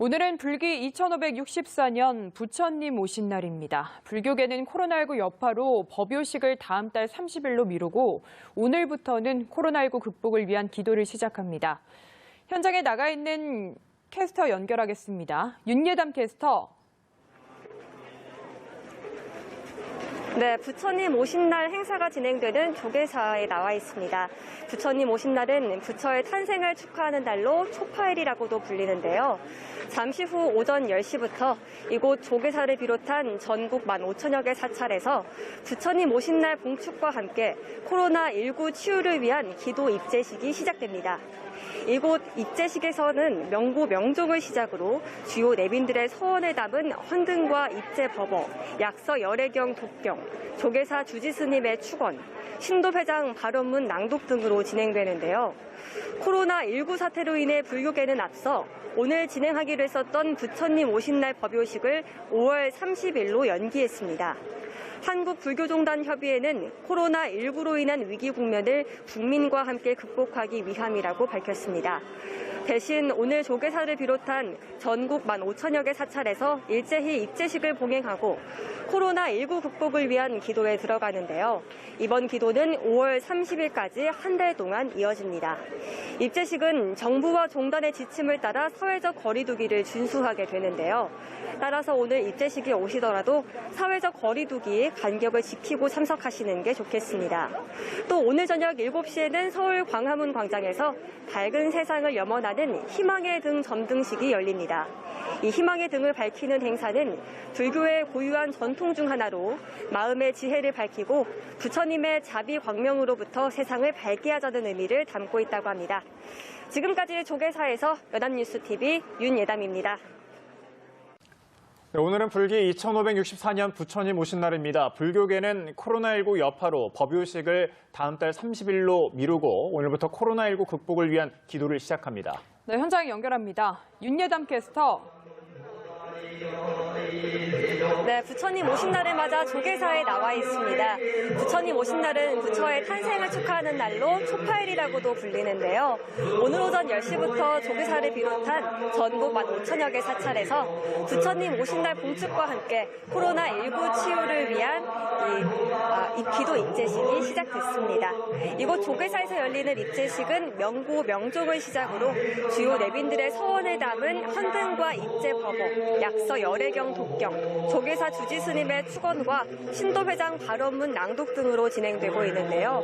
오늘은 불기 2564년 부처님 오신 날입니다. 불교계는 코로나19 여파로 법요식을 다음 달 30일로 미루고 오늘부터는 코로나19 극복을 위한 기도를 시작합니다. 현장에 나가 있는 캐스터 연결하겠습니다. 윤예담 캐스터. 네, 부처님 오신 날 행사가 진행되는 조계사에 나와 있습니다. 부처님 오신 날은 부처의 탄생을 축하하는 날로 초파일이라고도 불리는데요. 잠시 후 오전 10시부터 이곳 조계사를 비롯한 전국 15,000여 개 사찰에서 부처님 오신 날 봉축과 함께 코로나19 치유를 위한 기도 입제식이 시작됩니다. 이곳 입제식에서는 명고 명종을 시작으로 주요 내빈들의 서원을 담은 헌등과 입제법어, 약서 열애경 독경, 조계사 주지스님의 축원, 신도회장 발언문 낭독 등으로 진행되는데요. 코로나19 사태로 인해 불교계는 앞서 오늘 진행하기로 했었던 부처님 오신 날 법요식을 5월 30일로 연기했습니다. 한국불교종단협의회는 코로나19로 인한 위기 국면을 국민과 함께 극복하기 위함이라고 밝혔습니다. 대신 오늘 조계사를 비롯한 전국 15,000여 개 사찰에서 일제히 입제식을 봉행하고 코로나19 극복을 위한 기도에 들어가는데요. 이번 기도는 5월 30일까지 한 달 동안 이어집니다. 입제식은 정부와 종단의 지침을 따라 사회적 거리 두기를 준수하게 되는데요. 따라서 오늘 입제식에 오시더라도 사회적 거리 두기 간격을 지키고 참석하시는 게 좋겠습니다. 또 오늘 저녁 7시에는 서울 광화문 광장에서 밝은 세상을 염원하는 희망의 등 점등식이 열립니다. 이 희망의 등을 밝히는 행사는 불교의 고유한 전통 중 하나로 마음의 지혜를 밝히고 부처님의 자비 광명으로부터 세상을 밝게 하자는 의미를 담고 있다고 합니다. 지금까지 조계사에서 연합뉴스TV 윤예담입니다. 네, 오늘은 불기 2564년 부처님 오신 날입니다. 불교계는 코로나19 여파로 법요식을 다음 달 30일로 미루고 오늘부터 코로나19 극복을 위한 기도를 시작합니다. 네, 현장에 연결합니다. 윤예담 캐스터. 네, 부처님 오신 날을 맞아 조계사에 나와 있습니다. 부처님 오신 날은 부처의 탄생을 축하하는 날로 초파일이라고도 불리는데요. 오늘 오전 10시부터 조계사를 비롯한 전국 15,000여 개 사찰에서 부처님 오신 날 봉축과 함께 코로나19 치유를 위한 이 기도 입제식이 시작됐습니다. 이곳 조계사에서 열리는 입제식은 명고 명종을 시작으로 주요 내빈들의 서원을 담은 헌등과 입제법어, 약서 열애경 독경, 조계사 주지스님의 축원과 신도회장 발언문 낭독 등으로 진행되고 있는데요.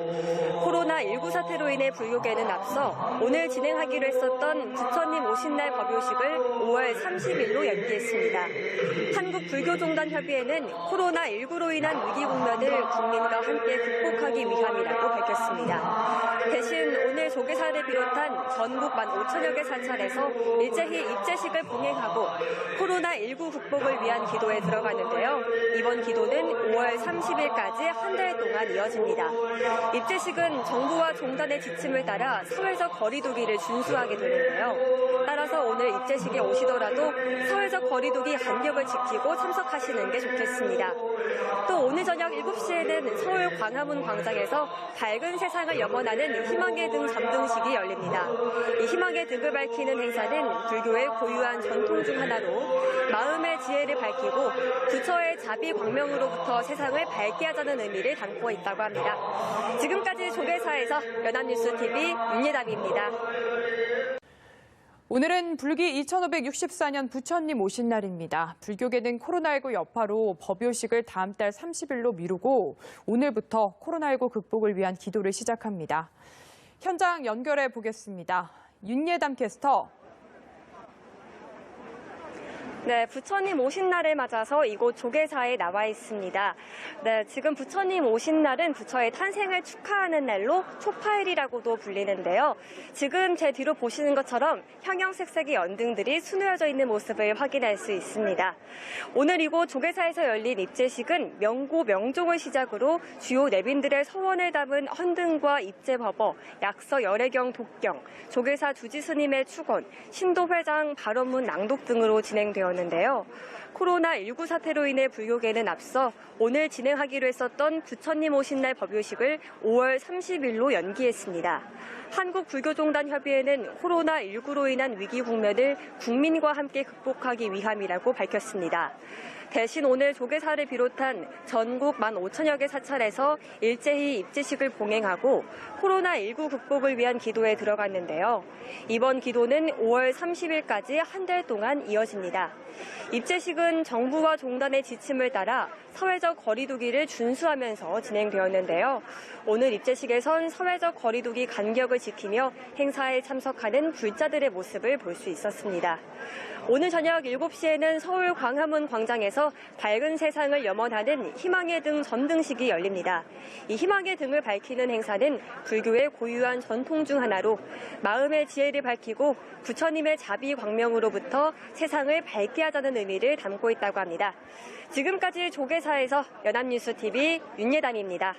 코로나19 사태로 인해 불교계는 앞서 오늘 진행하기로 했었던 부처님 오신 날 법요식을 5월 30일로 연기했습니다. 한국불교종단협의회는 코로나19로 인한 위기 국면을 국민과 함께 극복하기 위함이라고 밝혔습니다. 대신 오늘 조계사를 비롯한 전국 15,000여 개 사찰에서 일제히 입제식을 봉행하고 코로나19 극복을 위한 기도에 들어가는데요. 이번 기도는 5월 30일까지 한 달 동안 이어집니다. 입제식은 정부와 종단의 지침을 따라 사회적 거리 두기를 준수하게 되는데요. 따라서 오늘 입제식에 오시더라도 사회적 거리 두기 간격을 지키고 참석하시는 게 좋겠습니다. 또 오늘 저녁 7시에는 서울 광화문 광장에서 밝은 세상을 염원하는 희망의 등 점등식이 열립니다. 이 희망의 등을 밝히는 행사는 불교의 고유한 전통 중 하나로 마음의 지혜를 밝히고 부처의 자비 광명으로부터 세상을 밝게 하자는 의미를 담고 있다고 합니다. 지금까지 조계사에서 연합뉴스TV 윤예담입니다. 오늘은 불기 2564년 부처님 오신 날입니다. 불교계는 코로나19 여파로 법요식을 다음 달 30일로 미루고 오늘부터 코로나19 극복을 위한 기도를 시작합니다. 현장 연결해 보겠습니다. 윤예담 캐스터. 네, 부처님 오신 날을 맞아서 이곳 조계사에 나와 있습니다. 네, 지금 부처님 오신 날은 부처의 탄생을 축하하는 날로 초파일이라고도 불리는데요. 지금 제 뒤로 보시는 것처럼 형형색색의 연등들이 수놓여져 있는 모습을 확인할 수 있습니다. 오늘 이곳 조계사에서 열린 입제식은 명고 명종을 시작으로 주요 내빈들의 서원을 담은 헌등과 입제법어, 약서 열애경 독경, 조계사 주지스님의 축원, 신도회장 발언문 낭독 등으로 진행되었는데요. 코로나19 사태로 인해 불교계는 앞서 오늘 진행하기로 했었던 부처님 오신 날 법요식을 5월 30일로 연기했습니다. 한국불교종단협의회는 코로나19로 인한 위기 국면을 국민과 함께 극복하기 위함이라고 밝혔습니다. 대신 오늘 조계사를 비롯한 전국 15,000여 개 사찰에서 일제히 입제식을 봉행하고 코로나19 극복을 위한 기도에 들어갔는데요. 이번 기도는 5월 30일까지 한 달 동안 이어집니다. 입제식은 정부와 종단의 지침을 따라 사회적 거리두기를 준수하면서 진행되었는데요. 오늘 입제식에선 사회적 거리두기 간격을 지키며 행사에 참석하는 불자들의 모습을 볼 수 있었습니다. 오늘 저녁 7시에는 서울 광화문 광장에서 밝은 세상을 염원하는 희망의 등 점등식이 열립니다. 이 희망의 등을 밝히는 행사는 불교의 고유한 전통 중 하나로 마음의 지혜를 밝히고 부처님의 자비 광명으로부터 세상을 밝게 하자는 의미를 담고 있다고 합니다. 지금까지 조계사에서 연합뉴스TV 윤예담입니다.